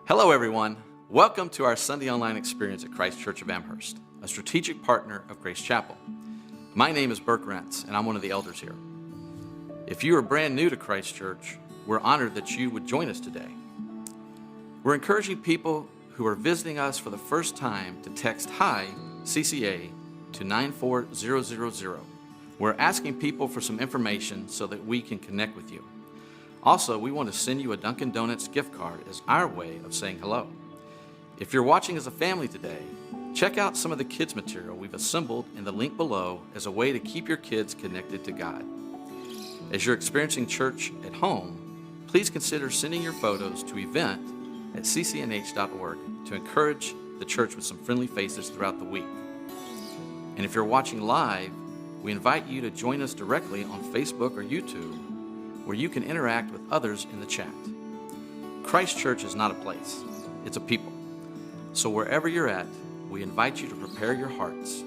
Hello, everyone. Welcome to our Sunday online experience at Christ Church of Amherst, a strategic partner of Grace Chapel. My name is Burke Rentz, and I'm one of the elders here. If you are brand new to Christ Church, we're honored that you would join us today. We're encouraging people who are visiting us for the first time to text HI CCA to 94000. We're asking people for some information so that we can connect with you. Also, we want to send you a Dunkin' Donuts gift card as our way of saying hello. If you're watching as a family today, check out some of the kids' material we've assembled in the link below as a way to keep your kids connected to God. As you're experiencing church at home, please consider sending your photos to event@ccnh.org to encourage the church with some friendly faces throughout the week. And if you're watching live, we invite you to join us directly on Facebook or YouTube, where you can interact with others in the chat. Christ Church is not a place, it's a people. So wherever you're at, we invite you to prepare your hearts.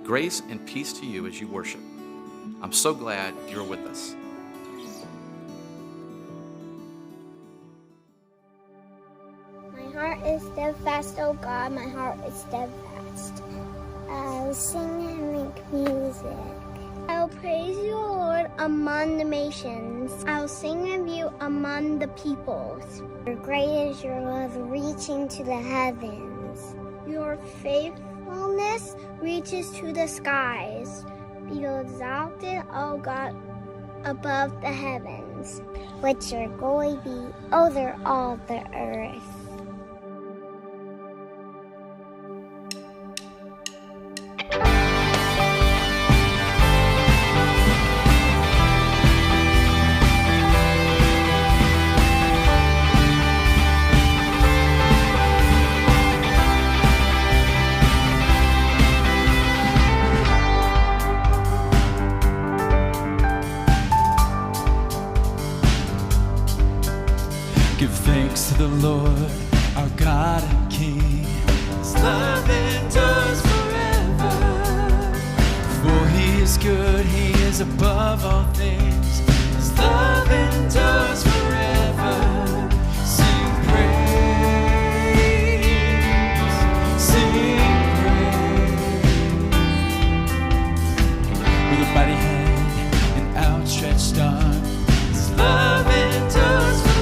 Grace and peace to you as you worship. I'm so glad you're with us. My heart is steadfast, oh God, my heart is steadfast. I'll sing and make music. I'll praise you, Lord, among the nations. I'll sing of you among the peoples. For great is your love reaching to the heavens. Your faithfulness reaches to the skies. Be exalted, O God, above the heavens. Let your glory be over all the earth. Give thanks to the Lord, our God and King. His love endures forever. For He is good, He is above all things. His love endures forever. Sing praise, sing praise. With a mighty hand and outstretched arm, His love endures forever.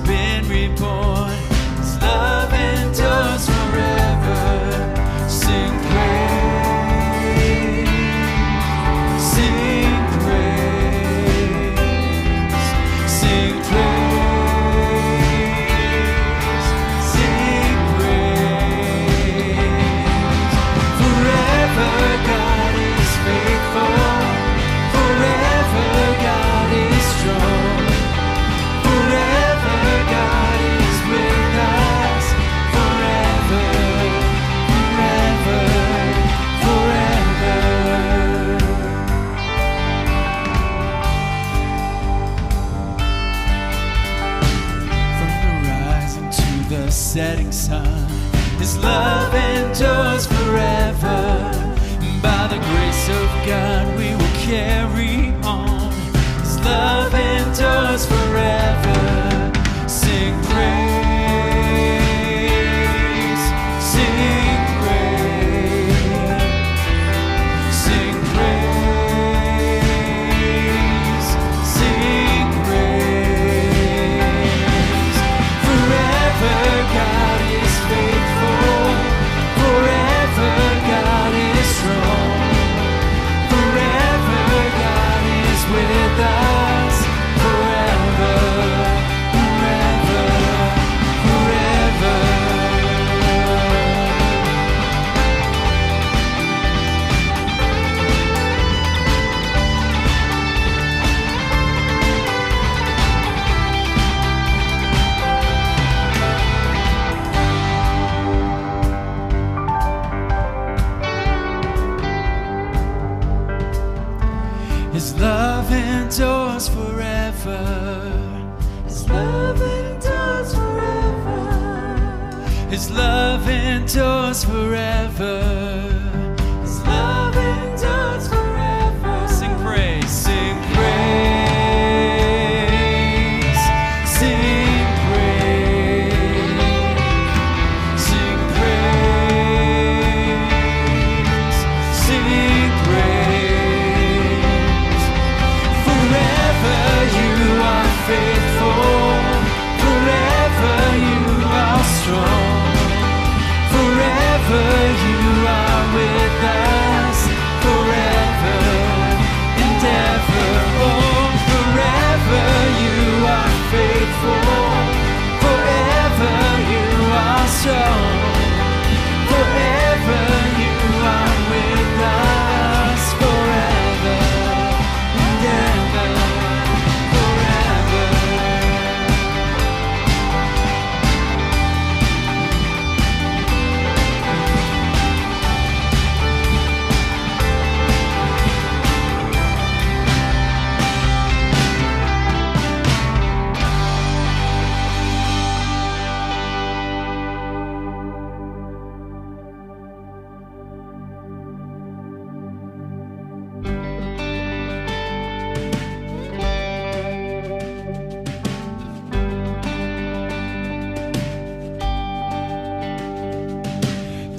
Been reborn, His love endures forever. Sing praise, sing praise, sing praise, sing praise. Forever God is faithful, forever God is strong. God is with us forever, forever, forever. From the rising to the setting sun, His love endures forever. By the grace of God we will carry on. His love endures forever. Sing praise, sing praise, sing praise, sing praise. Forever God is faithful, forever God is strong, forever God is with us, forever. His love endures forever. His love endures forever. His love endures forever. His love endures forever. Sing praise, sing praise.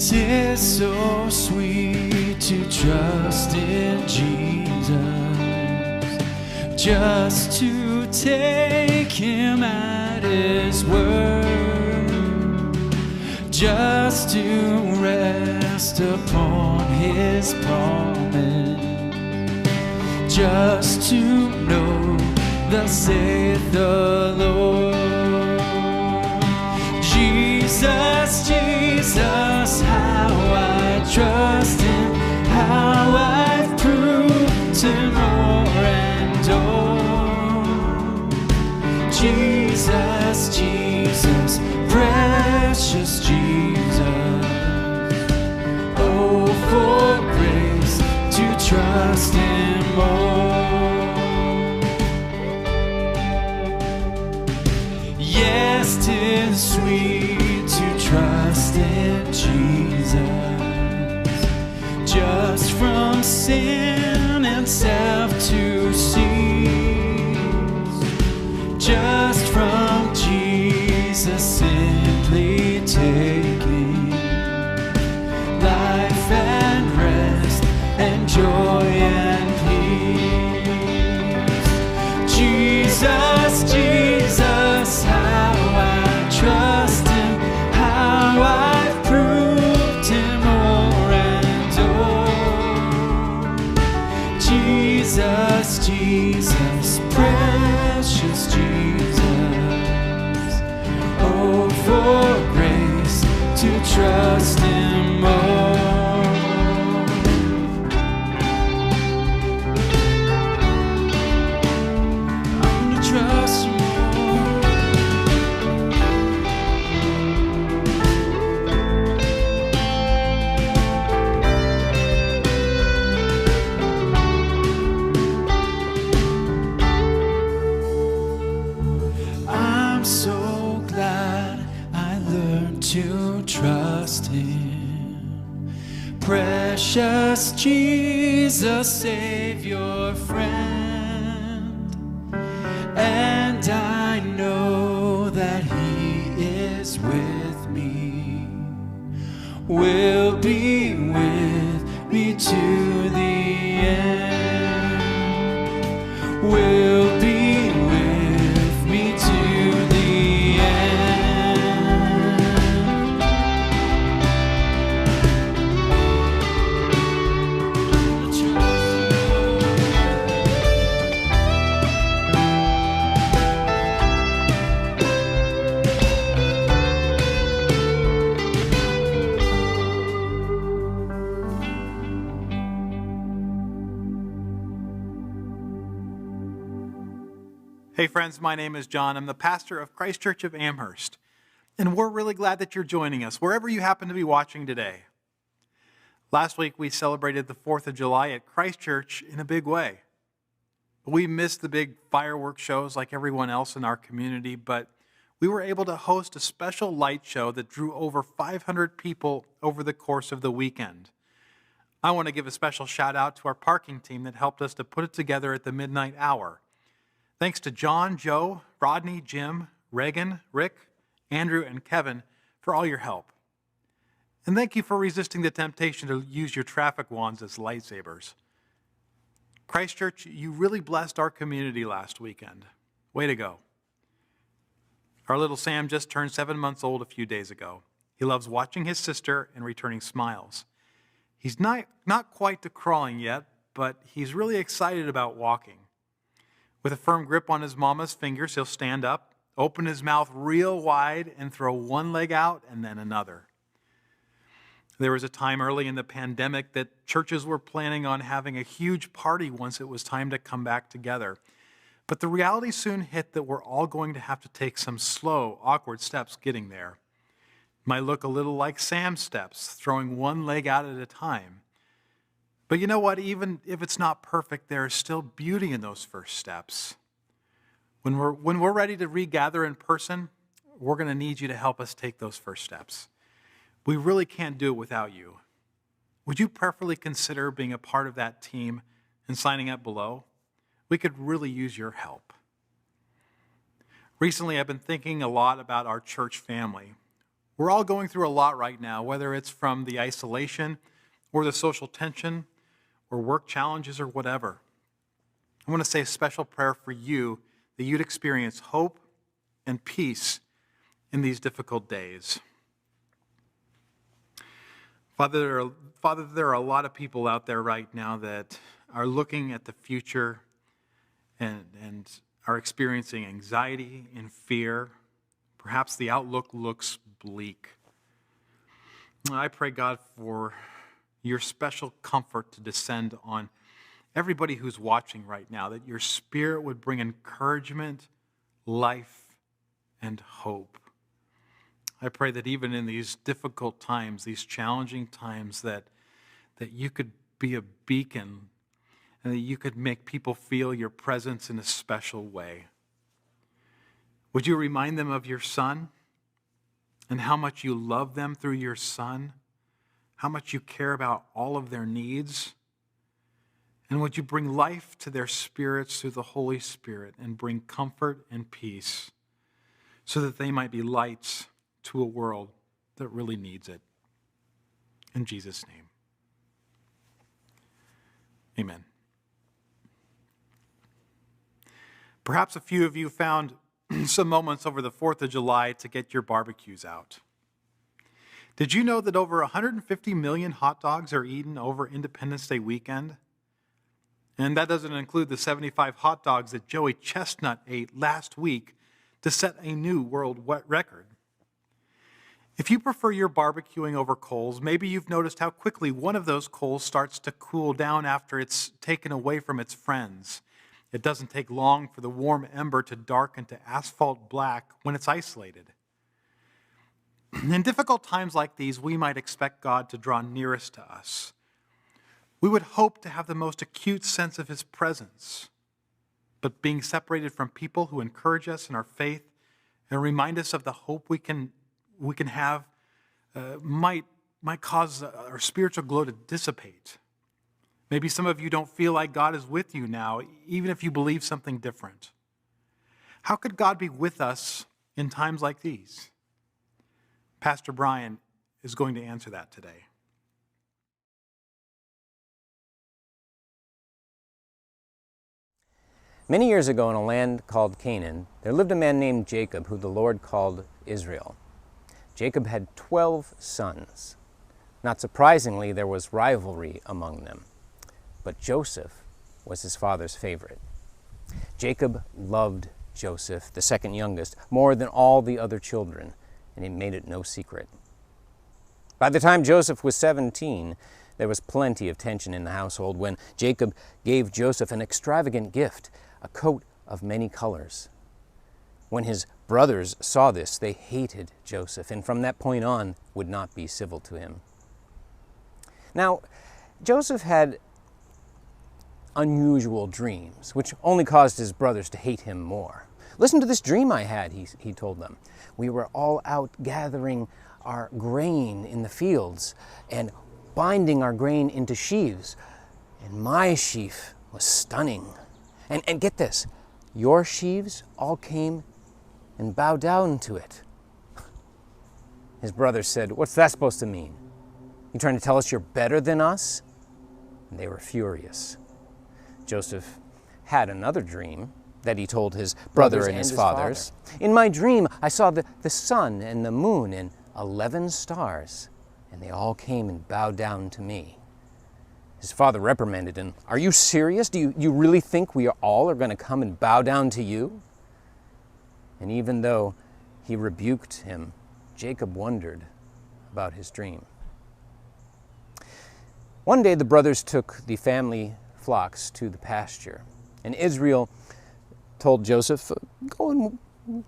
'Tis so sweet to trust in Jesus, just to take him at his word, just to rest upon his promise, just to know thus saith the Lord. Jesus, Jesus, how I trust him, how I've proved to more and more. Jesus, Jesus, precious Jesus, oh, for grace to trust him more. Yes, 'tis sweet to trust in Jesus, just from sin and self to cease, just from Jesus simply taking life and rest and joy and peace. Jesus, Jesus, how I trust him, how I've proved him o'er and o'er. Jesus, Jesus, precious Jesus, oh, for grace to trust him more. I'm gonna trust him more. I'm so glad I learned to trust him. Precious Jesus, Savior, friend. And I know that he is with me, will be with me to the end, will be with me to the end. Hey friends, my name is John. I'm the pastor of Christ Church of Amherst. And we're really glad that you're joining us, wherever you happen to be watching today. Last week we celebrated the 4th of July at Christ Church in a big way. We missed the big fireworks shows like everyone else in our community, but we were able to host a special light show that drew over 500 people over the course of the weekend. I want to give a special shout out to our parking team that helped us to put it together at the midnight hour. Thanks to John, Joe, Rodney, Jim, Reagan, Rick, Andrew, and Kevin for all your help. And thank you for resisting the temptation to use your traffic wands as lightsabers. Christ Church, you really blessed our community last weekend. Way to go. Our little Sam just turned 7 months old a few days ago. He loves watching his sister and returning smiles. He's not quite to crawling yet, but he's really excited about walking. With a firm grip on his mama's fingers, he'll stand up, open his mouth real wide, and throw one leg out and then another. There was a time early in the pandemic that churches were planning on having a huge party once it was time to come back together. But the reality soon hit that we're all going to have to take some slow, awkward steps getting there. It might look a little like Sam's steps, throwing one leg out at a time. But you know what? Even if it's not perfect, there is still beauty in those first steps. When we're ready to regather in person, we're going to need you to help us take those first steps. We really can't do it without you. Would you prayerfully consider being a part of that team and signing up below? We could really use your help. Recently, I've been thinking a lot about our church family. We're all going through a lot right now, whether it's from the isolation or the social tension or work challenges or whatever. I want to say a special prayer for you that you'd experience hope and peace in these difficult days. Father, there are a lot of people out there right now that are looking at the future and are experiencing anxiety and fear. Perhaps the outlook looks bleak. I pray, God, for your special comfort to descend on everybody who's watching right now, that your Spirit would bring encouragement, life, and hope. I pray that even in these difficult times, these challenging times, that you could be a beacon and that you could make people feel your presence in a special way. Would you remind them of your Son and how much you love them through your Son, how much you care about all of their needs? And would you bring life to their spirits through the Holy Spirit and bring comfort and peace so that they might be lights to a world that really needs it. In Jesus' name, amen. Perhaps a few of you found some moments over the 4th of July to get your barbecues out. Did you know that over 150 million hot dogs are eaten over Independence Day weekend? And that doesn't include the 75 hot dogs that Joey Chestnut ate last week to set a new world record. If you prefer your barbecuing over coals, maybe you've noticed how quickly one of those coals starts to cool down after it's taken away from its friends. It doesn't take long for the warm ember to darken to asphalt black when it's isolated. In difficult times like these, we might expect God to draw nearest to us. We would hope to have the most acute sense of his presence. But being separated from people who encourage us in our faith and remind us of the hope we can have might cause our spiritual glow to dissipate. Maybe some of you don't feel like God is with you now, even if you believe something different. How could God be with us in times like these? Pastor Brian is going to answer that today. Many years ago in a land called Canaan, there lived a man named Jacob, who the Lord called Israel. Jacob had 12 sons. Not surprisingly, there was rivalry among them, but Joseph was his father's favorite. Jacob loved Joseph, the second youngest, more than all the other children, and he made it no secret. By the time Joseph was 17, there was plenty of tension in the household when Jacob gave Joseph an extravagant gift, a coat of many colors. When his brothers saw this, they hated Joseph, and from that point on would not be civil to him. Now, Joseph had unusual dreams, which only caused his brothers to hate him more. Listen to this dream I had, he told them. We were all out gathering our grain in the fields and binding our grain into sheaves, and my sheaf was stunning. And get this, your sheaves all came and bowed down to it. His brothers said, "What's that supposed to mean? You trying to tell us you're better than us?" And they were furious. Joseph had another dream that he told his brother and his fathers. In my dream, I saw the sun and the moon and 11 stars, and they all came and bowed down to me. His father reprimanded him. Are you serious? Do you really think we all are going to come and bow down to you? And even though he rebuked him, Jacob wondered about his dream. One day the brothers took the family flocks to the pasture, and Israel told Joseph, "Go and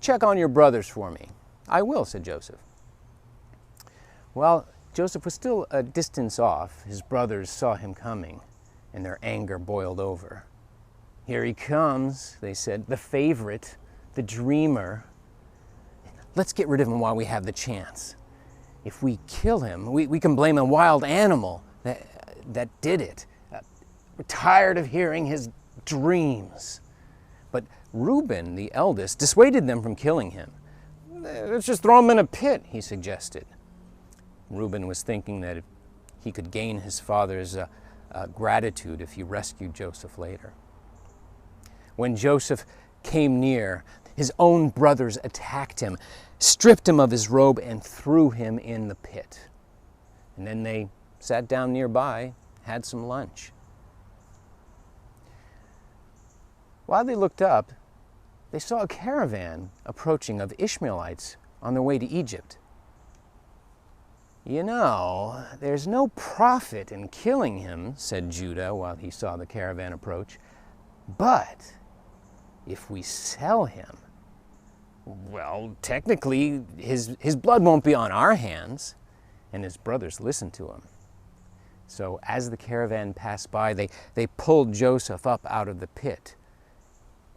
check on your brothers for me." "I will," said Joseph. Well, Joseph was still a distance off. His brothers saw him coming, and their anger boiled over. "Here he comes," they said, "the favorite, the dreamer. Let's get rid of him while we have the chance. If we kill him, we can blame a wild animal that did it. We're tired of hearing his dreams." But Reuben, the eldest, dissuaded them from killing him. Let's just throw him in a pit, he suggested. Reuben was thinking that he could gain his father's gratitude if he rescued Joseph later. When Joseph came near, his own brothers attacked him, stripped him of his robe, and threw him in the pit. And then they sat down nearby, had some lunch. While they looked up, they saw a caravan approaching of Ishmaelites on their way to Egypt. "You know, there's no profit in killing him," said Judah while he saw the caravan approach. "But if we sell him, well, technically his blood won't be on our hands." And his brothers listened to him. So as the caravan passed by, they pulled Joseph up out of the pit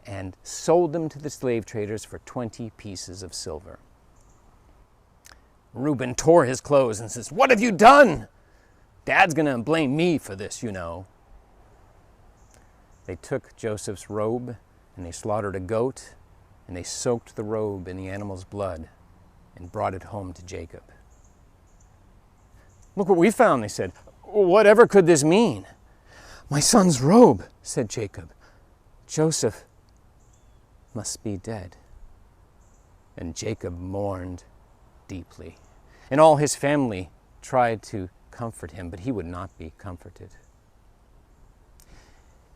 and sold him to the slave traders for 20 pieces of silver. Reuben tore his clothes and says, "What have you done? Dad's going to blame me for this, you know." They took Joseph's robe and they slaughtered a goat and they soaked the robe in the animal's blood and brought it home to Jacob. "Look what we found," they said. "Whatever could this mean?" "My son's robe," said Jacob. "Joseph must be dead." And Jacob mourned deeply. And all his family tried to comfort him, but he would not be comforted.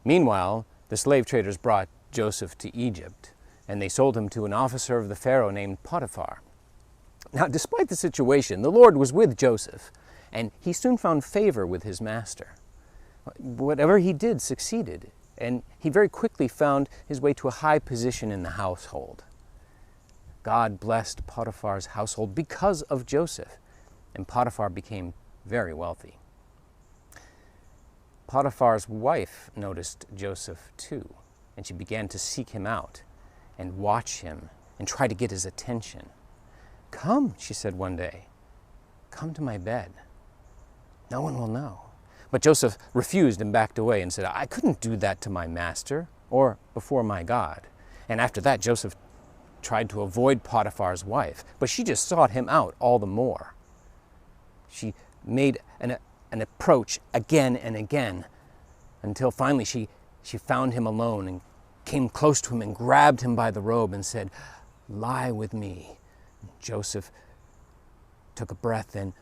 Meanwhile, the slave traders brought Joseph to Egypt, and they sold him to an officer of the Pharaoh named Potiphar. Now, despite the situation, the Lord was with Joseph, and he soon found favor with his master. Whatever he did succeeded, and he very quickly found his way to a high position in the household. God blessed Potiphar's household because of Joseph, and Potiphar became very wealthy. Potiphar's wife noticed Joseph too, and she began to seek him out and watch him and try to get his attention. "Come," she said one day, "come to my bed. No one will know." But Joseph refused and backed away and said, "I couldn't do that to my master or before my God." And after that, Joseph tried to avoid Potiphar's wife, but she just sought him out all the more. She made an approach again and again until finally she found him alone and came close to him and grabbed him by the robe and said, "Lie with me." And Joseph took a breath and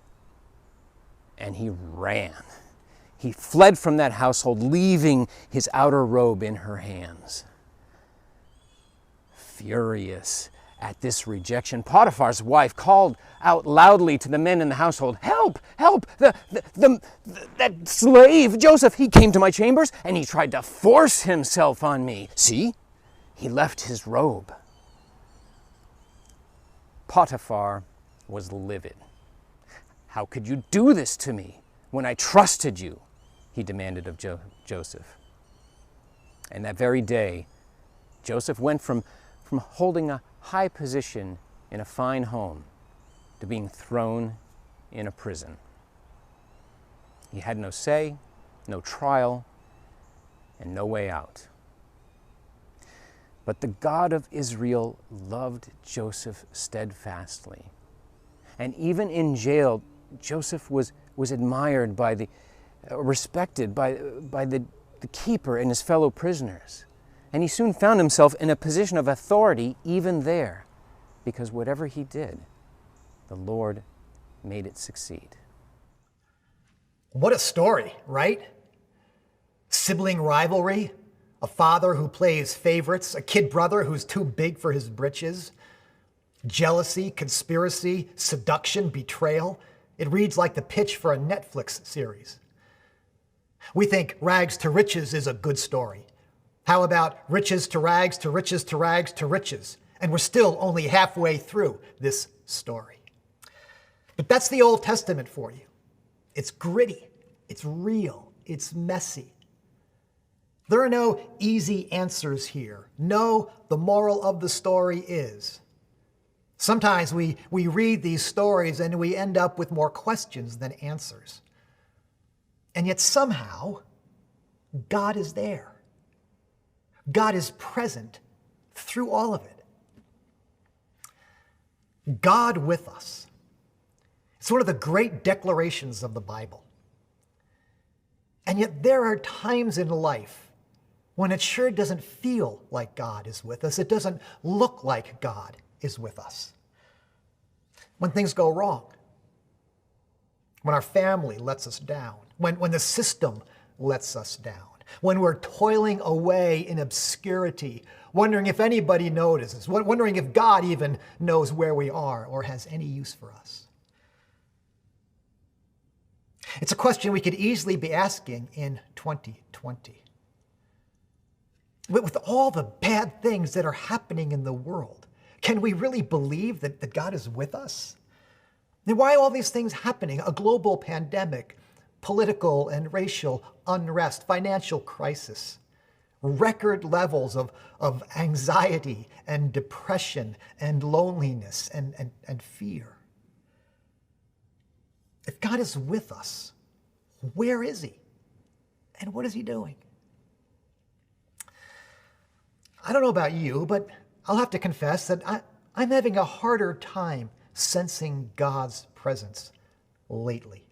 he ran. He fled from that household, leaving his outer robe in her hands. Furious at this rejection, Potiphar's wife called out loudly to the men in the household, "Help! Help! That slave, Joseph, he came to my chambers and he tried to force himself on me. See, he left his robe." Potiphar was livid. "How could you do this to me when I trusted you?" he demanded of Joseph. And that very day, Joseph went from holding a high position in a fine home to being thrown in a prison. He had no say, no trial, and no way out. But the God of Israel loved Joseph steadfastly. And even in jail, Joseph was admired respected by the keeper and his fellow prisoners. And he soon found himself in a position of authority even there, because whatever he did, the Lord made it succeed. What a story, right? Sibling rivalry, a father who plays favorites, a kid brother who's too big for his britches, jealousy, conspiracy, seduction, betrayal. It reads like the pitch for a Netflix series. We think rags to riches is a good story. How about riches to rags to riches to rags to riches? And we're still only halfway through this story. But that's the Old Testament for you. It's gritty, it's real, it's messy. There are no easy answers here. No, the moral of the story is. Sometimes we read these stories and we end up with more questions than answers. And yet somehow, God is there. God is present through all of it. God with us. It's one of the great declarations of the Bible. And yet there are times in life when it sure doesn't feel like God is with us. It doesn't look like God is with us. When things go wrong, when our family lets us down, when the system lets us down, when we're toiling away in obscurity, wondering if anybody notices, wondering if God even knows where we are or has any use for us. It's a question we could easily be asking in 2020. With all the bad things that are happening in the world, can we really believe that God is with us? And why are all these things happening? A global pandemic, political and racial unrest, financial crisis, record levels of anxiety and depression and loneliness and fear. If God is with us, where is he? And what is he doing? I don't know about you, but I'll have to confess that I'm having a harder time sensing God's presence lately.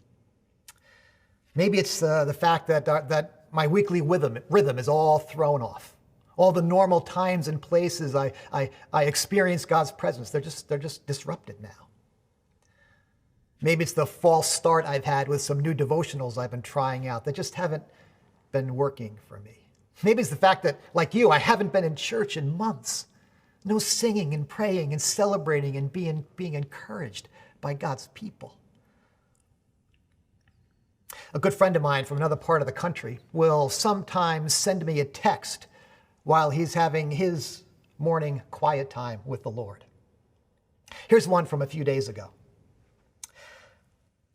Maybe it's the fact that my weekly rhythm is all thrown off. All the normal times and places I experience God's presence, they're just disrupted now. Maybe it's the false start I've had with some new devotionals I've been trying out that just haven't been working for me. Maybe it's the fact that, like you, I haven't been in church in months. No singing and praying and celebrating and being encouraged by God's people. A good friend of mine from another part of the country will sometimes send me a text while he's having his morning quiet time with the Lord. Here's one from a few days ago.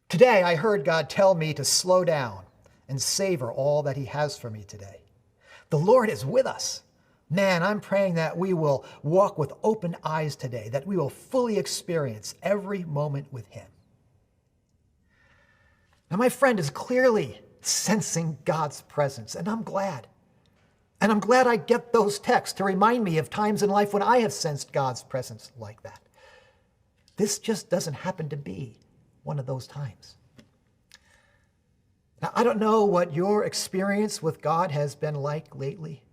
Today, I heard God tell me to slow down and savor all that he has for me today. The Lord is with us. Man, I'm praying that we will walk with open eyes today, that we will fully experience every moment with him. Now, my friend is clearly sensing God's presence, and I'm glad. And I'm glad I get those texts to remind me of times in life when I have sensed God's presence like that. This just doesn't happen to be one of those times. Now, I don't know what your experience with God has been like lately,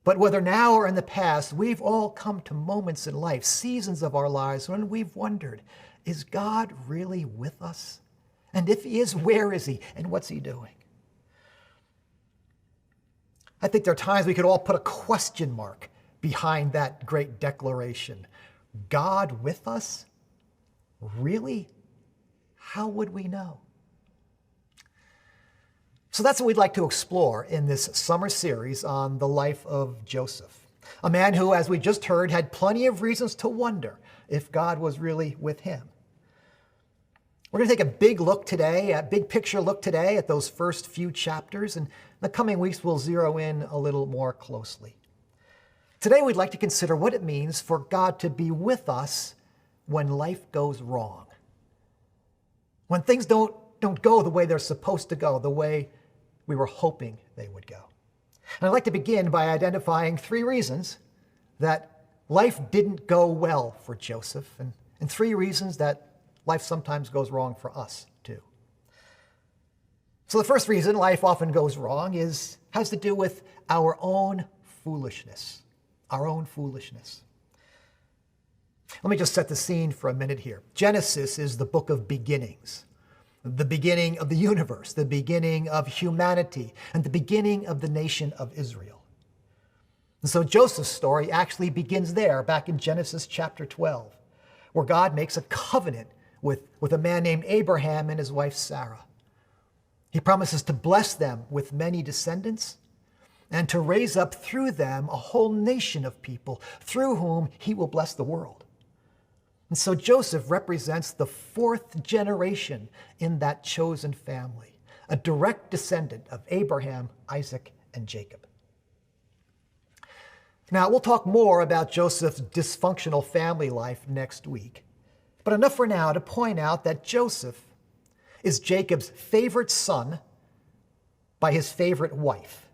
but whether now or in the past, we've all come to moments in life, seasons of our lives, when we've wondered, is God really with us? And if he is, where is he? And what's he doing? I think there are times we could all put a question mark behind that great declaration. God with us? Really? How would we know? So that's what we'd like to explore in this summer series on the life of Joseph, a man who, as we just heard, had plenty of reasons to wonder if God was really with him. We're going to take a big picture look today at those first few chapters, and in the coming weeks we'll zero in a little more closely. Today we'd like to consider what it means for God to be with us when life goes wrong. When things don't go the way they're supposed to go, the way we were hoping they would go. And I'd like to begin by identifying 3 reasons that life didn't go well for Joseph, and 3 reasons that life sometimes goes wrong for us too. So the first reason life often goes wrong has to do with our own foolishness. Our own foolishness. Let me just set the scene for a minute here. Genesis is the book of beginnings. The beginning of the universe, the beginning of humanity, and the beginning of the nation of Israel. And so Joseph's story actually begins there, back in Genesis chapter 12, where God makes a covenant with a man named Abraham and his wife Sarah. He promises to bless them with many descendants and to raise up through them a whole nation of people through whom he will bless the world. And so Joseph represents the 4th generation in that chosen family, a direct descendant of Abraham, Isaac, and Jacob. Now, we'll talk more about Joseph's dysfunctional family life next week, but enough for now to point out that Joseph is Jacob's favorite son by his favorite wife.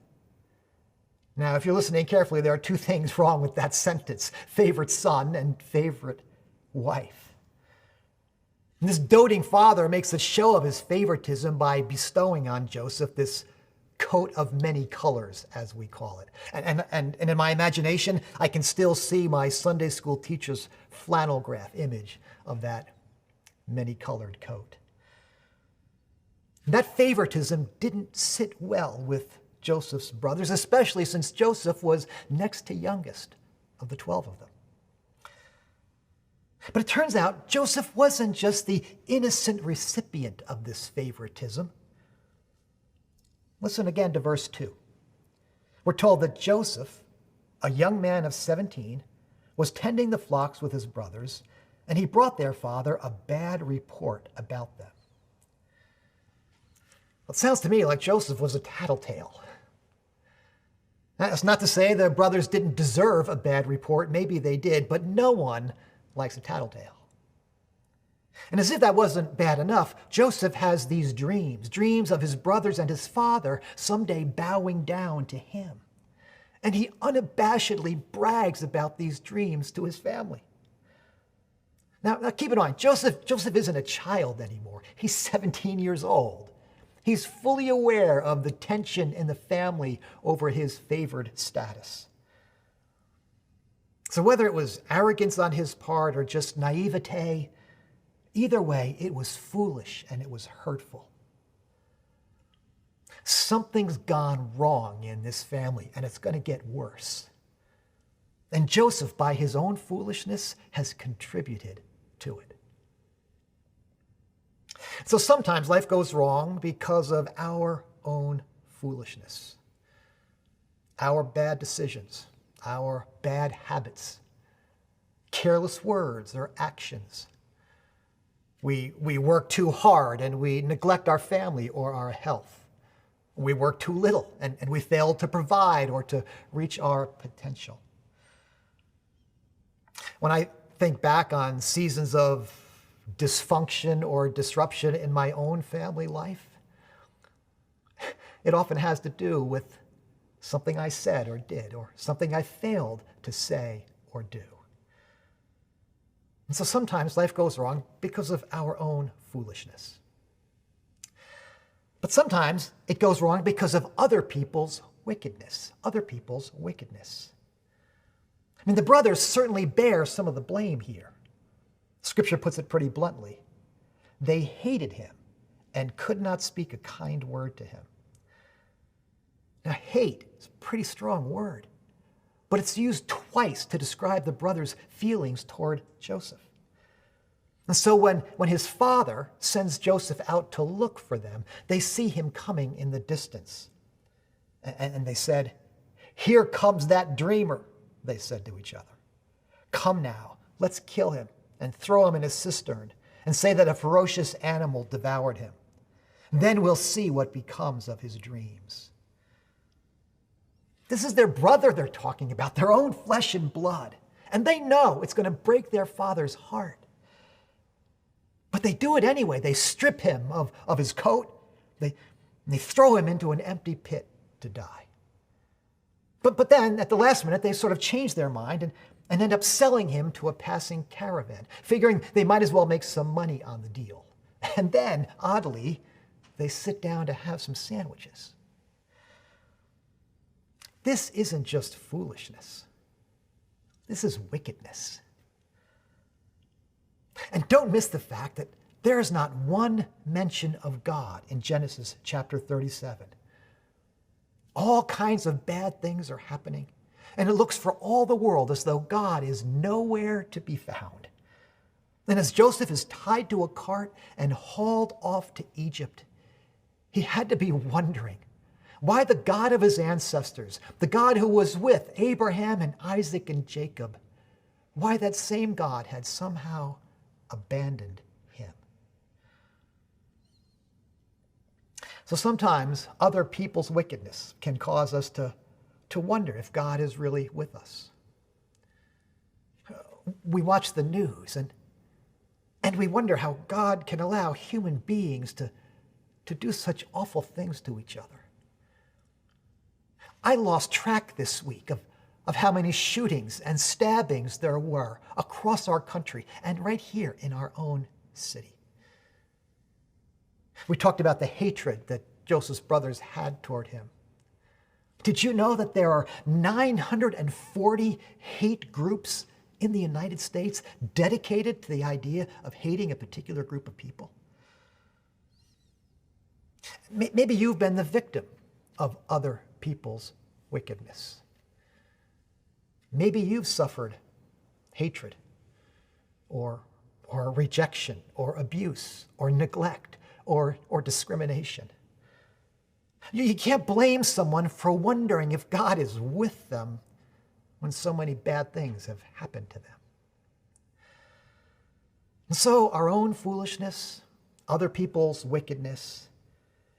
Now, if you're listening carefully, there are 2 things wrong with that sentence, favorite son and favorite wife. And this doting father makes a show of his favoritism by bestowing on Joseph this coat of many colors, as we call it. And in my imagination, I can still see my Sunday school teacher's flannel graph image of that many-colored coat. That favoritism didn't sit well with Joseph's brothers, especially since Joseph was next to youngest of the 12 of them. But it turns out Joseph wasn't just the innocent recipient of this favoritism. Listen again to verse 2. We're told that Joseph, a young man of 17, was tending the flocks with his brothers, and he brought their father a bad report about them. Well, it sounds to me like Joseph was a tattletale. That's not to say the brothers didn't deserve a bad report. Maybe they did, but no one likes a tattletale. And as if that wasn't bad enough, Joseph has these dreams of his brothers and his father someday bowing down to him. And he unabashedly brags about these dreams to his family. Now keep in mind, Joseph isn't a child anymore. He's 17 years old. He's fully aware of the tension in the family over his favored status. So whether it was arrogance on his part or just naivete, either way, it was foolish and it was hurtful. Something's gone wrong in this family, and it's going to get worse. And Joseph, by his own foolishness, has contributed to it. So sometimes life goes wrong because of our own foolishness, our bad decisions, our bad habits, careless words or actions. We work too hard and we neglect our family or our health. We work too little and we fail to provide or to reach our potential. When I think back on seasons of dysfunction or disruption in my own family life, it often has to do with something I said or did, or something I failed to say or do. And so sometimes life goes wrong because of our own foolishness. But sometimes it goes wrong because of other people's wickedness. I mean, the brothers certainly bear some of the blame here. Scripture puts it pretty bluntly. They hated him and could not speak a kind word to him. Now, hate is a pretty strong word, but it's used twice to describe the brothers' feelings toward Joseph. And so when his father sends Joseph out to look for them, they see him coming in the distance. And they said, "Here comes that dreamer," they said to each other. "Come now, let's kill him and throw him in a cistern and say that a ferocious animal devoured him. Then we'll see what becomes of his dreams." This is their brother they're talking about, their own flesh and blood. And they know it's going to break their father's heart. But they do it anyway. They strip him of his coat. They throw him into an empty pit to die. But then, at the last minute, they sort of change their mind and end up selling him to a passing caravan, figuring they might as well make some money on the deal. And then, oddly, they sit down to have some sandwiches. This isn't just foolishness. This is wickedness. And don't miss the fact that there is not one mention of God in Genesis chapter 37. All kinds of bad things are happening, and it looks for all the world as though God is nowhere to be found. And as Joseph is tied to a cart and hauled off to Egypt, he had to be wondering why the God of his ancestors, the God who was with Abraham and Isaac and Jacob, why that same God had somehow abandoned him. So sometimes other people's wickedness can cause us to wonder if God is really with us. We watch the news and we wonder how God can allow human beings to do such awful things to each other. I lost track this week of of how many shootings and stabbings there were across our country and right here in our own city. We talked about the hatred that Joseph's brothers had toward him. Did you know that there are 940 hate groups in the United States dedicated to the idea of hating a particular group of people? Maybe you've been the victim of other people's wickedness. Maybe you've suffered hatred or rejection or abuse or neglect or discrimination. You can't blame someone for wondering if God is with them when so many bad things have happened to them. And so our own foolishness, other people's wickedness,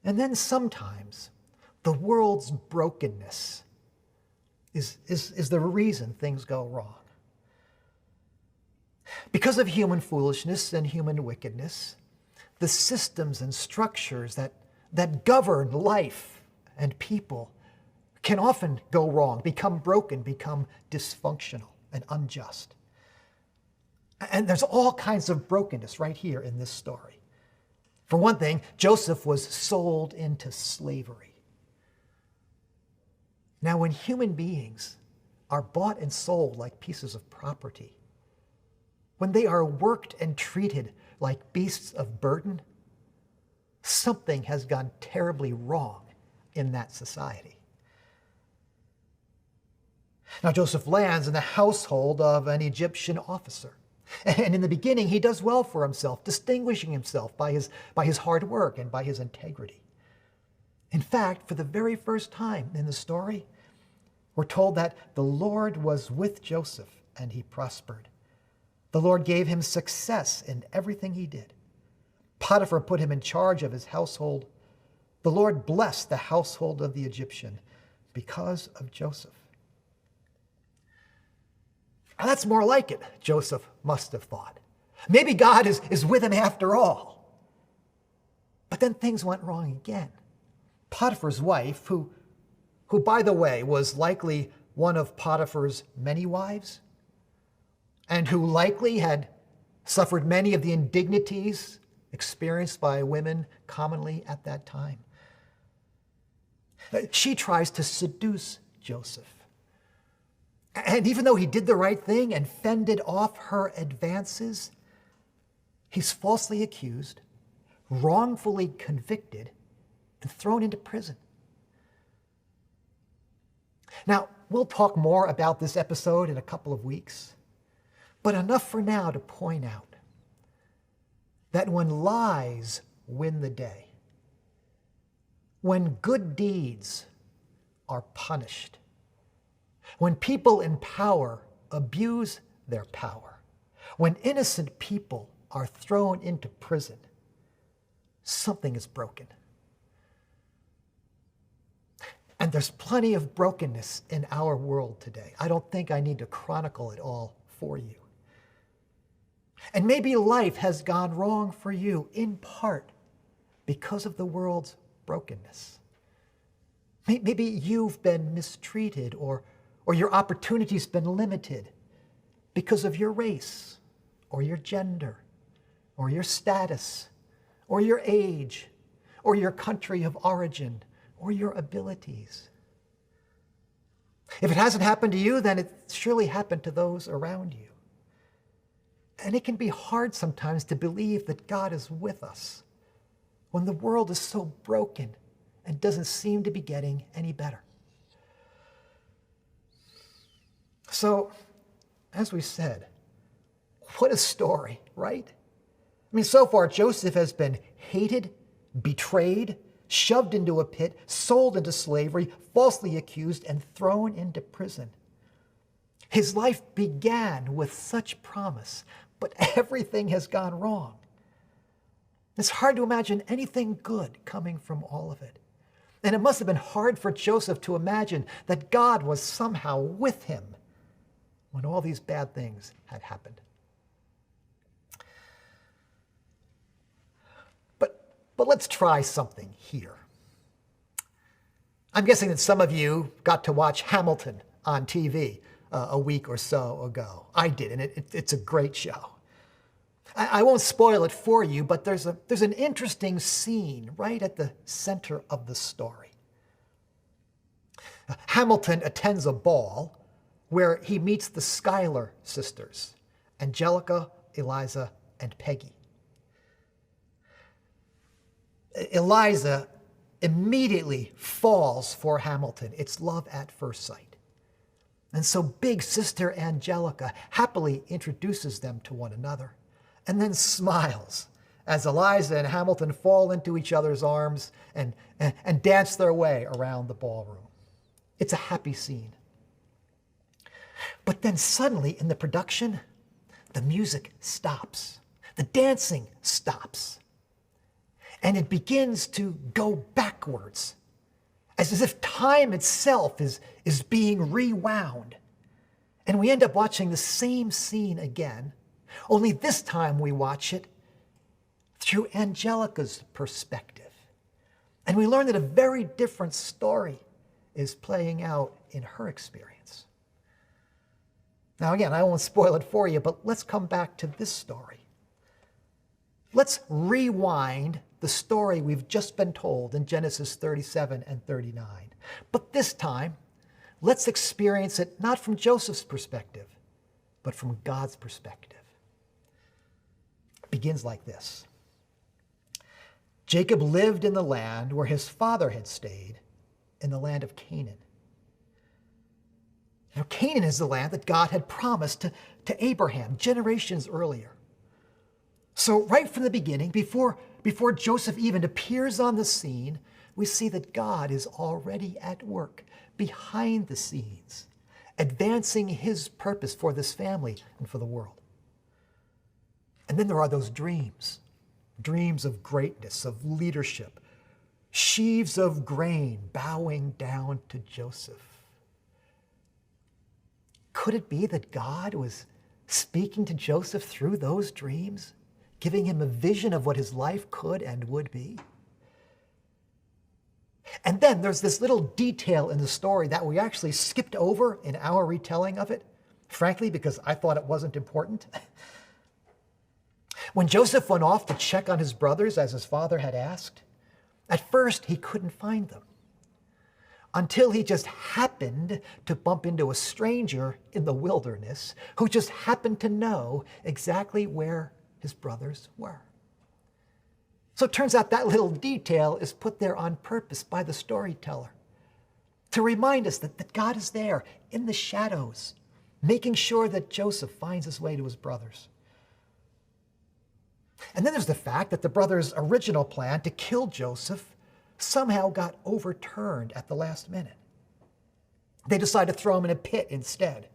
and then sometimes the world's brokenness is the reason things go wrong. Because of human foolishness and human wickedness, the systems and structures that govern life and people can often go wrong, become broken, become dysfunctional and unjust. And there's all kinds of brokenness right here in this story. For one thing, Joseph was sold into slavery. Now, when human beings are bought and sold like pieces of property, when they are worked and treated like beasts of burden, something has gone terribly wrong in that society. Now, Joseph lands in the household of an Egyptian officer. And in the beginning, he does well for himself, distinguishing himself by his hard work and by his integrity. In fact, for the very first time in the story, we're told that the Lord was with Joseph and he prospered. The Lord gave him success in everything he did. Potiphar put him in charge of his household. The Lord blessed the household of the Egyptian because of Joseph. Now, that's more like it, Joseph must have thought. Maybe God is with him after all. But then things went wrong again. Potiphar's wife, who by the way was likely one of Potiphar's many wives, and who likely had suffered many of the indignities experienced by women commonly at that time. She tries to seduce Joseph. And even though he did the right thing and fended off her advances, he's falsely accused, wrongfully convicted, and thrown into prison. Now, we'll talk more about this episode in a couple of weeks, but enough for now to point out that when lies win the day, when good deeds are punished, when people in power abuse their power, when innocent people are thrown into prison, something is broken. And there's plenty of brokenness in our world today. I don't think I need to chronicle it all for you. And maybe life has gone wrong for you in part because of the world's brokenness. Maybe you've been mistreated or your opportunities been limited because of your race or your gender or your status or your age or your country of origin or your abilities. If it hasn't happened to you, then it surely happened to those around you. And it can be hard sometimes to believe that God is with us when the world is so broken and doesn't seem to be getting any better. So, as we said, what a story, right? I mean, so far, Joseph has been hated, betrayed, shoved into a pit, sold into slavery, falsely accused, and thrown into prison. His life began with such promise, but everything has gone wrong. It's hard to imagine anything good coming from all of it. And it must have been hard for Joseph to imagine that God was somehow with him when all these bad things had happened. But let's try something here. I'm guessing that some of you got to watch Hamilton on TV a week or so ago. I did, and it's a great show. I won't spoil it for you, but there's an interesting scene right at the center of the story. Hamilton attends a ball where he meets the Schuyler sisters, Angelica, Eliza, and Peggy. Eliza immediately falls for Hamilton. It's love at first sight. And so big sister Angelica happily introduces them to one another and then smiles as Eliza and Hamilton fall into each other's arms and dance their way around the ballroom. It's a happy scene. But then suddenly in the production, the music stops. The dancing stops. And it begins to go backwards, as if time itself is being rewound. And we end up watching the same scene again, only this time we watch it through Angelica's perspective. And we learn that a very different story is playing out in her experience. Now again, I won't spoil it for you, but let's come back to this story. Let's rewind the story we've just been told in Genesis 37 and 39. But this time, let's experience it not from Joseph's perspective, but from God's perspective. It begins like this. Jacob lived in the land where his father had stayed, in the land of Canaan. Now, Canaan is the land that God had promised to Abraham generations earlier. So right from the beginning, before Joseph even appears on the scene, we see that God is already at work behind the scenes, advancing his purpose for this family and for the world. And then there are those dreams of greatness, of leadership, sheaves of grain bowing down to Joseph. Could it be that God was speaking to Joseph through those dreams, giving him a vision of what his life could and would be? And then there's this little detail in the story that we actually skipped over in our retelling of it, frankly, because I thought it wasn't important. When Joseph went off to check on his brothers as his father had asked, at first he couldn't find them, until he just happened to bump into a stranger in the wilderness who just happened to know exactly where his brothers were. So it turns out that little detail is put there on purpose by the storyteller to remind us that God is there in the shadows, making sure that Joseph finds his way to his brothers. And then there's the fact that the brothers' original plan to kill Joseph somehow got overturned at the last minute. They decided to throw him in a pit instead.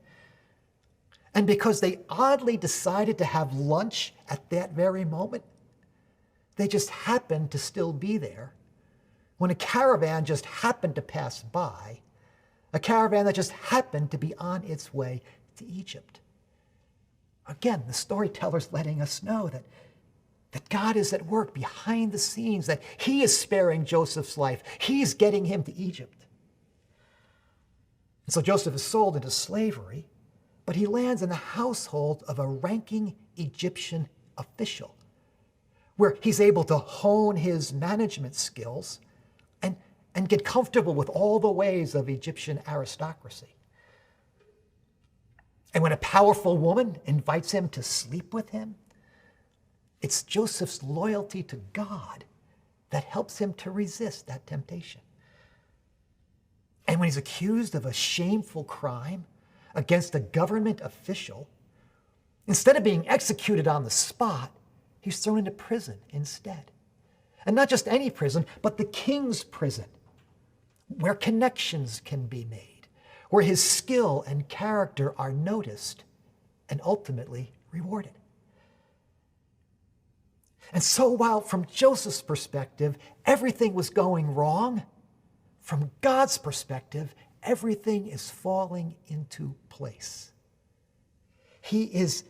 And because they oddly decided to have lunch at that very moment, they just happened to still be there when a caravan just happened to pass by, a caravan that just happened to be on its way to Egypt. Again, the storyteller's letting us know that God is at work behind the scenes, that he is sparing Joseph's life. He's getting him to Egypt. And so Joseph is sold into slavery, but he lands in the household of a ranking Egyptian official, where he's able to hone his management skills and get comfortable with all the ways of Egyptian aristocracy. And when a powerful woman invites him to sleep with him, it's Joseph's loyalty to God that helps him to resist that temptation. And when he's accused of a shameful crime against a government official, instead of being executed on the spot, he's thrown into prison instead. And not just any prison, but the king's prison, where connections can be made, where his skill and character are noticed and ultimately rewarded. And so while from Joseph's perspective, everything was going wrong, from God's perspective, everything is falling into place. He is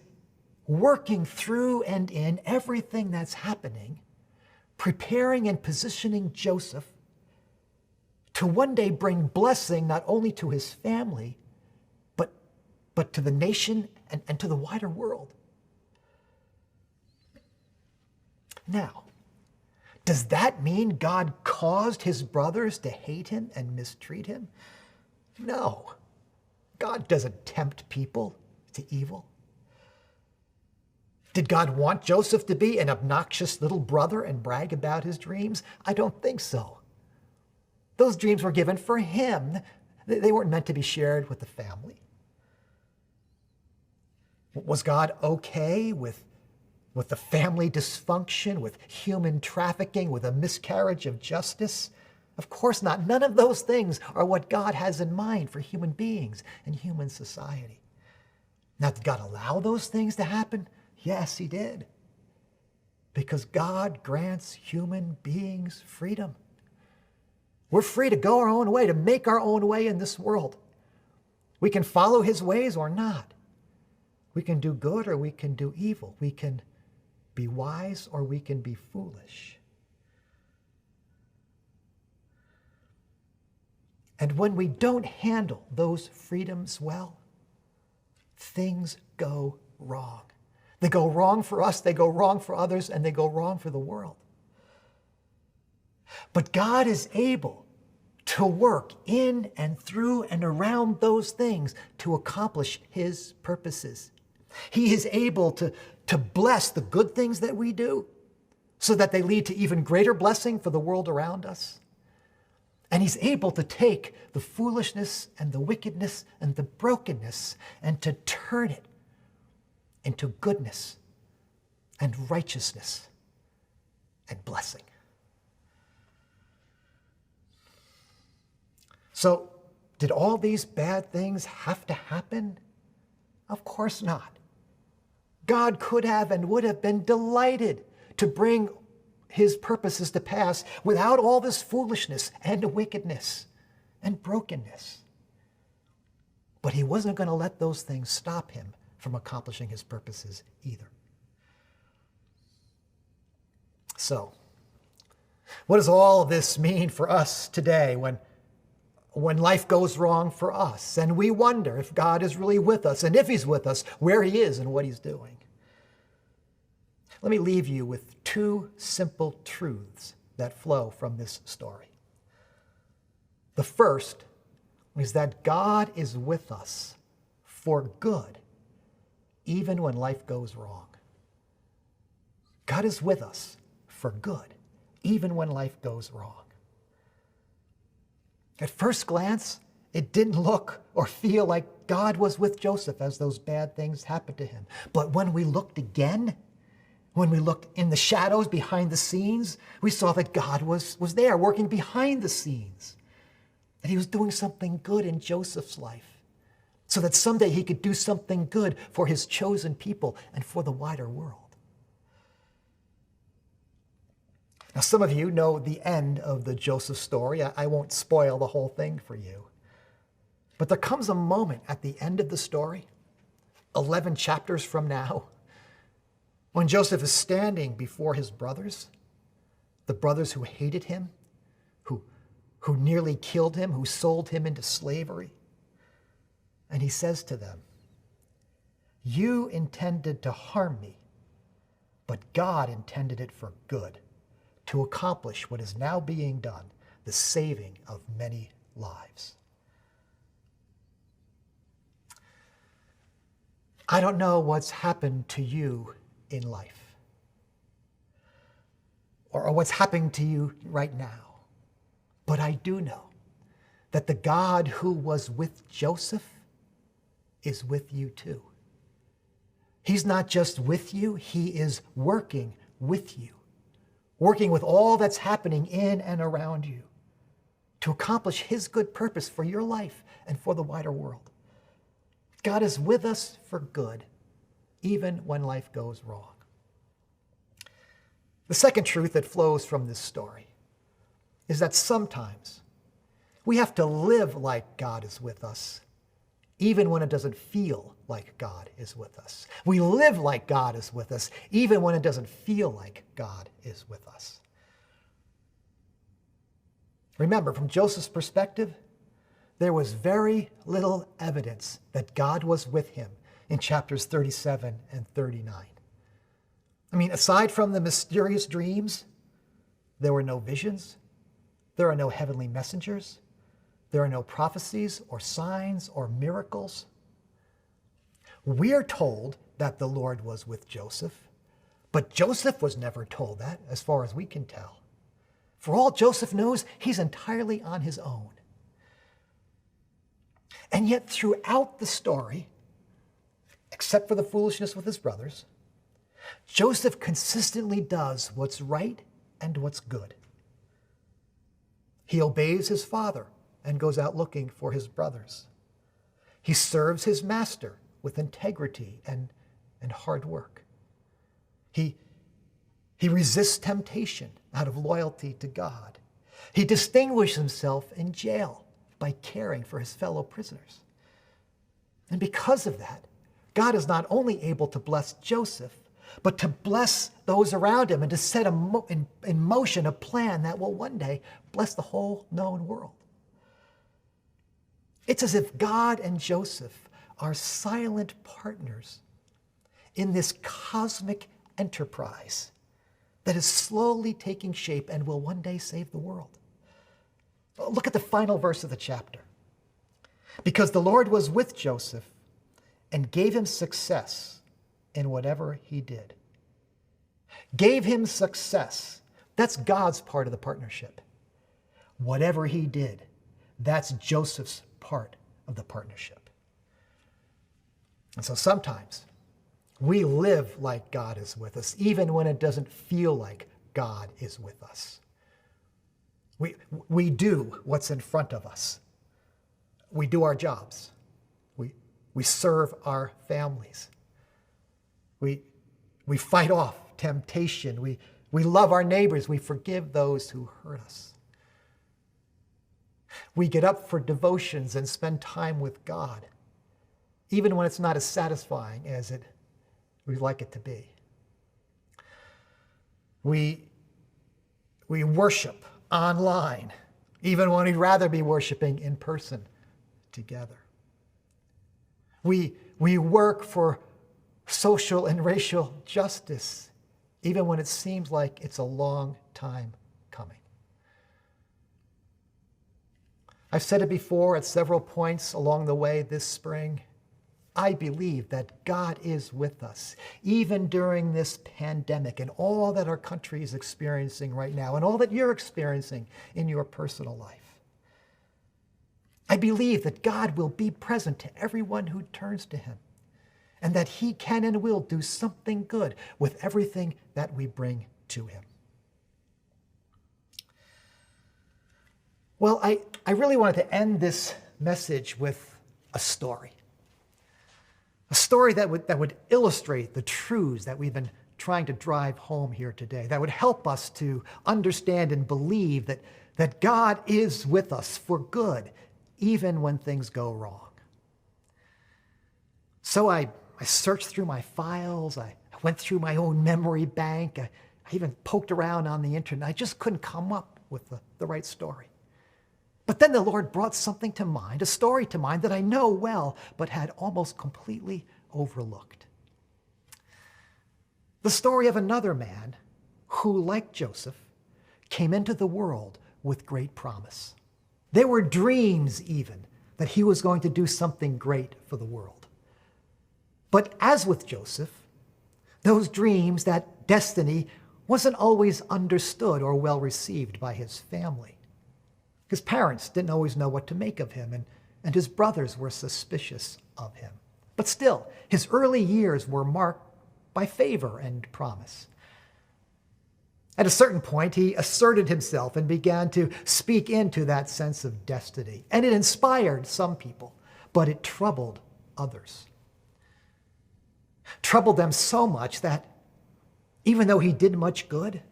working through and in everything that's happening, preparing and positioning Joseph to one day bring blessing not only to his family, but to the nation and to the wider world. Now, does that mean God caused his brothers to hate him and mistreat him? No. God doesn't tempt people to evil. Did God want Joseph to be an obnoxious little brother and brag about his dreams? I don't think so. Those dreams were given for him. They weren't meant to be shared with the family. Was God okay with the family dysfunction, with human trafficking, with a miscarriage of justice? Of course not. None of those things are what God has in mind for human beings and human society. Now, did God allow those things to happen? Yes, he did. Because God grants human beings freedom. We're free to go our own way, to make our own way in this world. We can follow his ways or not. We can do good or we can do evil. We can be wise or we can be foolish. And when we don't handle those freedoms well, things go wrong. They go wrong for us, they go wrong for others, and they go wrong for the world. But God is able to work in and through and around those things to accomplish his purposes. He is able to bless the good things that we do so that they lead to even greater blessing for the world around us. And he's able to take the foolishness and the wickedness and the brokenness and to turn it into goodness and righteousness and blessing. So, did all these bad things have to happen? Of course not. God could have and would have been delighted to bring his purposes to pass without all this foolishness and wickedness and brokenness. But he wasn't going to let those things stop him from accomplishing his purposes either. So, what does all of this mean for us today when life goes wrong for us and we wonder if God is really with us, and if he's with us, where he is and what he's doing? Let me leave you with two simple truths that flow from this story. The first is that God is with us for good, even when life goes wrong. God is with us for good, even when life goes wrong. At first glance, it didn't look or feel like God was with Joseph as those bad things happened to him. But when we looked again, when we looked in the shadows behind the scenes, we saw that God was there working behind the scenes. That he was doing something good in Joseph's life so that someday he could do something good for his chosen people and for the wider world. Now, some of you know the end of the Joseph story. I won't spoil the whole thing for you. But there comes a moment at the end of the story, 11 chapters from now, when Joseph is standing before his brothers, the brothers who hated him, who nearly killed him, who sold him into slavery. And he says to them, "You intended to harm me, but God intended it for good, to accomplish what is now being done, the saving of many lives." I don't know what's happened to you in life, or what's happening to you right now. But I do know that the God who was with Joseph is with you too. He's not just with you, he is working with you, working with all that's happening in and around you to accomplish his good purpose for your life and for the wider world. God is with us for good, even when life goes wrong. The second truth that flows from this story is that sometimes we have to live like God is with us, even when it doesn't feel like God is with us. We live like God is with us, even when it doesn't feel like God is with us. Remember, from Joseph's perspective, there was very little evidence that God was with him in chapters 37 and 39. I mean, aside from the mysterious dreams, there were no visions, there are no heavenly messengers, there are no prophecies or signs or miracles. We're told that the Lord was with Joseph, but Joseph was never told that, as far as we can tell. For all Joseph knows, he's entirely on his own. And yet throughout the story, except for the foolishness with his brothers, Joseph consistently does what's right and what's good. He obeys his father and goes out looking for his brothers. He serves his master with integrity and hard work. He resists temptation out of loyalty to God. He distinguished himself in jail by caring for his fellow prisoners. And because of that, God is not only able to bless Joseph, but to bless those around him and to set in motion a plan that will one day bless the whole known world. It's as if God and Joseph are silent partners in this cosmic enterprise that is slowly taking shape and will one day save the world. Look at the final verse of the chapter. Because the Lord was with Joseph and gave him success in whatever he did. Gave him success. That's God's part of the partnership. Whatever he did, that's Joseph's part of the partnership. And so sometimes we live like God is with us, even when it doesn't feel like God is with us. We do what's in front of us. We do our jobs. We serve our families. We fight off temptation. We love our neighbors. We forgive those who hurt us. We get up for devotions and spend time with God, even when it's not as satisfying as we'd like it to be. We worship online, even when we'd rather be worshiping in person together. We work for social and racial justice, even when it seems like it's a long time coming. I've said it before at several points along the way this spring. I believe that God is with us, even during this pandemic and all that our country is experiencing right now and all that you're experiencing in your personal life. I believe that God will be present to everyone who turns to him and that he can and will do something good with everything that we bring to him. Well, I really wanted to end this message with a story. A story that would illustrate the truths that we've been trying to drive home here today, that would help us to understand and believe that God is with us for good, even when things go wrong. So I searched through my files, I went through my own memory bank, I even poked around on the internet. I just couldn't come up with the right story. But then the Lord brought something to mind, a story to mind that I know well, but had almost completely overlooked. The story of another man who, like Joseph, came into the world with great promise. There were dreams even that he was going to do something great for the world. But as with Joseph, those dreams, that destiny, wasn't always understood or well received by his family. His parents didn't always know what to make of him, and his brothers were suspicious of him. But still, his early years were marked by favor and promise. At a certain point, he asserted himself and began to speak into that sense of destiny. And it inspired some people, but it troubled others. Troubled them so much that even though he did much good,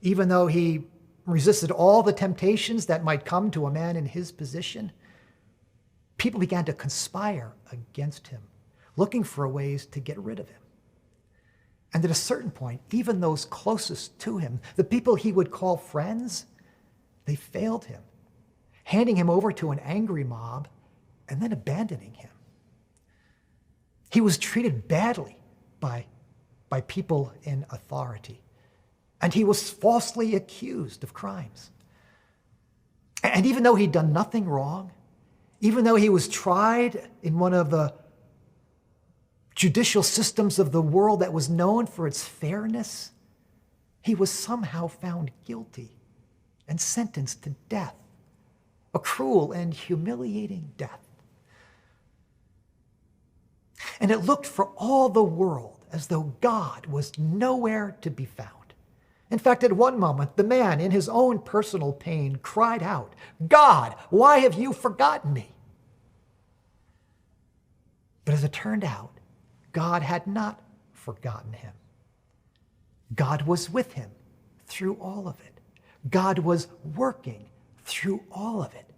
even though he resisted all the temptations that might come to a man in his position, people began to conspire against him, looking for ways to get rid of him. And at a certain point, even those closest to him, the people he would call friends, they failed him. handing him over to an angry mob, and then abandoning him. He was treated badly by people in authority, and he was falsely accused of crimes. And even though he'd done nothing wrong, even though he was tried in one of the judicial systems of the world that was known for its fairness, he was somehow found guilty and sentenced to death, a cruel and humiliating death. And it looked for all the world as though God was nowhere to be found. In fact, at one moment, the man, in his own personal pain, cried out, "God, why have you forgotten me?" But as it turned out, God had not forgotten him. God was with him through all of it. God was working through all of it,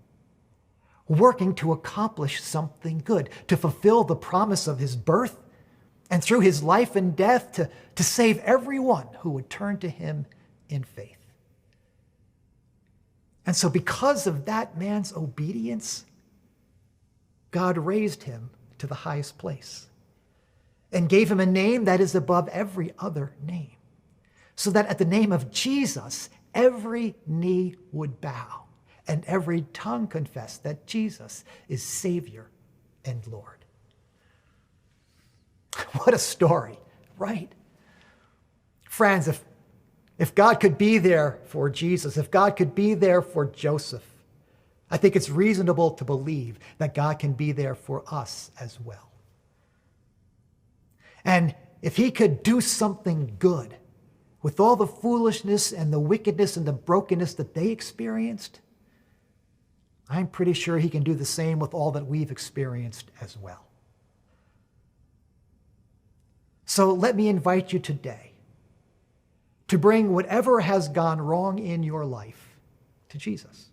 working to accomplish something good, to fulfill the promise of his birth, and through his life and death to save everyone who would turn to him in faith. And so because of that man's obedience, God raised him to the highest place and gave him a name that is above every other name, so that at the name of Jesus, every knee would bow and every tongue confess that Jesus is Savior and Lord. What a story, right? Friends, if God could be there for Jesus, if God could be there for Joseph, I think it's reasonable to believe that God can be there for us as well. And if he could do something good with all the foolishness and the wickedness and the brokenness that they experienced, I'm pretty sure he can do the same with all that we've experienced as well. So let me invite you today to bring whatever has gone wrong in your life to Jesus.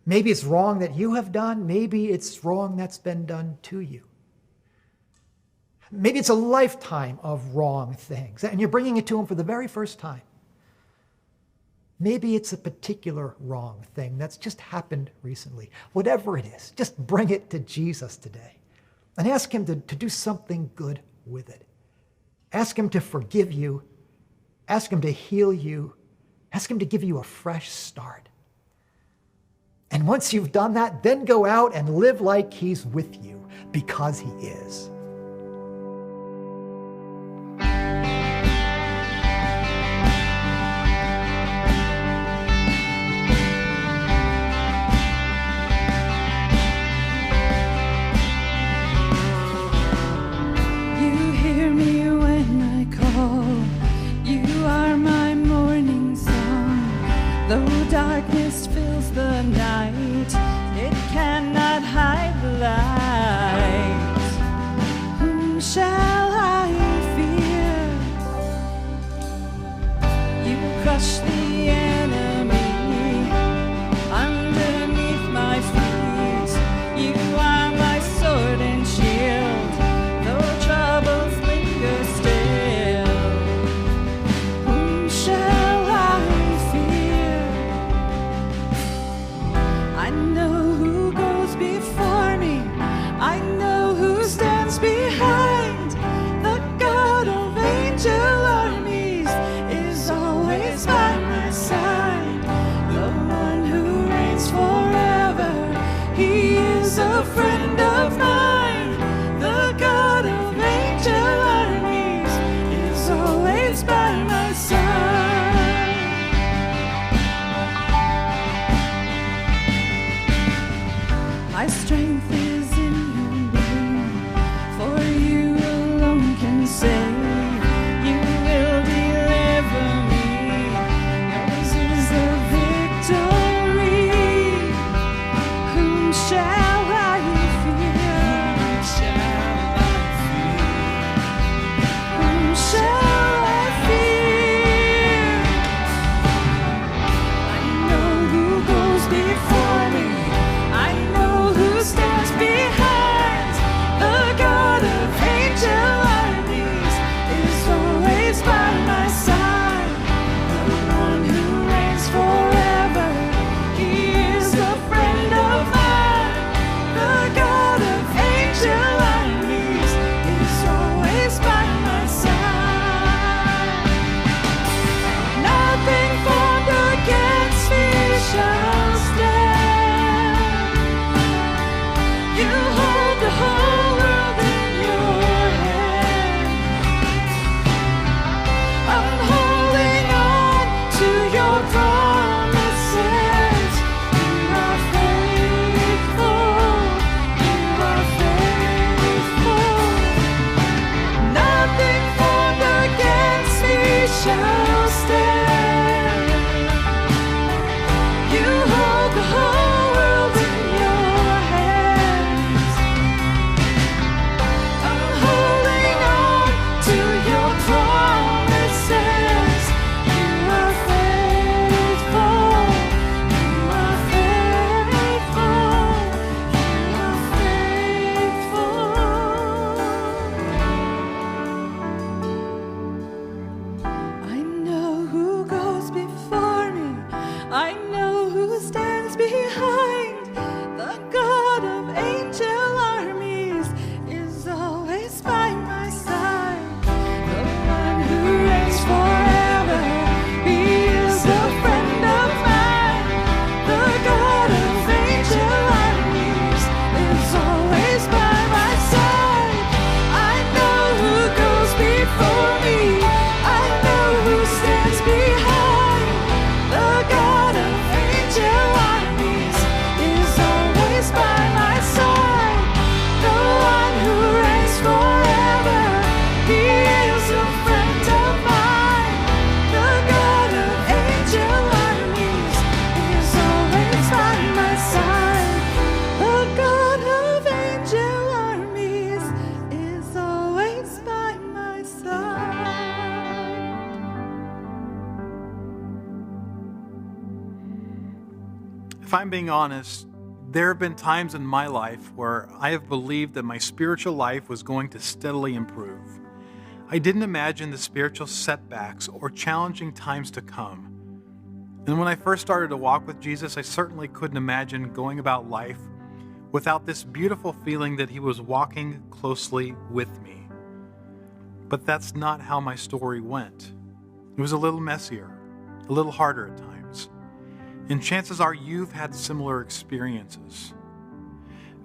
Maybe it's wrong that you have done. Maybe it's wrong that's been done to you. Maybe it's a lifetime of wrong things, and you're bringing it to him for the very first time. Maybe it's a particular wrong thing that's just happened recently. Whatever it is, just bring it to Jesus today and ask him to do something good with it. Ask him to forgive you. Ask him to heal you. Ask him to give you a fresh start. And once you've done that, then go out and live like he's with you, because he is. Darkness fills the night, it cannot hide the light. Whom shall I fear? You crush the enemy underneath my feet. You are my sword and shield, though troubles linger still. Whom shall I fear? I know who goes before me. I know who stands behind. The God of angel armies is always by my If I'm being honest, there have been times in my life where I have believed that my spiritual life was going to steadily improve. I didn't imagine the spiritual setbacks or challenging times to come. And when I first started to walk with Jesus, I certainly couldn't imagine going about life without this beautiful feeling that he was walking closely with me. But that's not how my story went. It was a little messier, a little harder at times. And chances are you've had similar experiences.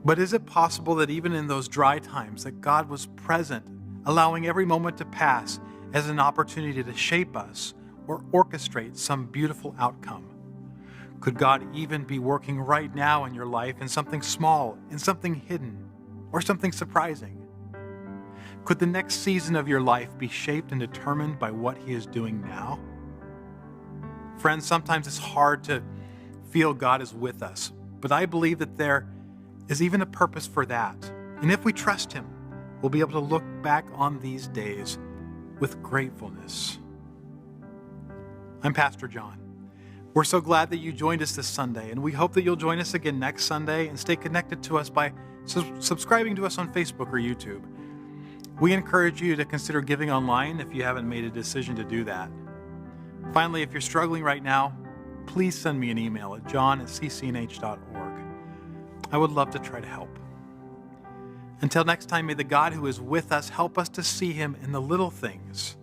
But is it possible that even in those dry times that God was present, allowing every moment to pass as an opportunity to shape us or orchestrate some beautiful outcome? Could God even be working right now in your life in something small, in something hidden, or something surprising? Could the next season of your life be shaped and determined by what he is doing now? Friends, sometimes it's hard to feel God is with us, but I believe that there is even a purpose for that. And if we trust him, we'll be able to look back on these days with gratefulness. I'm Pastor John. We're so glad that you joined us this Sunday, and we hope that you'll join us again next Sunday and stay connected to us by subscribing to us on Facebook or YouTube. We encourage you to consider giving online if you haven't made a decision to do that. Finally, if you're struggling right now, please send me an email at john@ccnh.org. I would love to try to help. Until next time, may the God who is with us help us to see him in the little things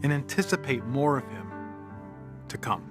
and anticipate more of him to come.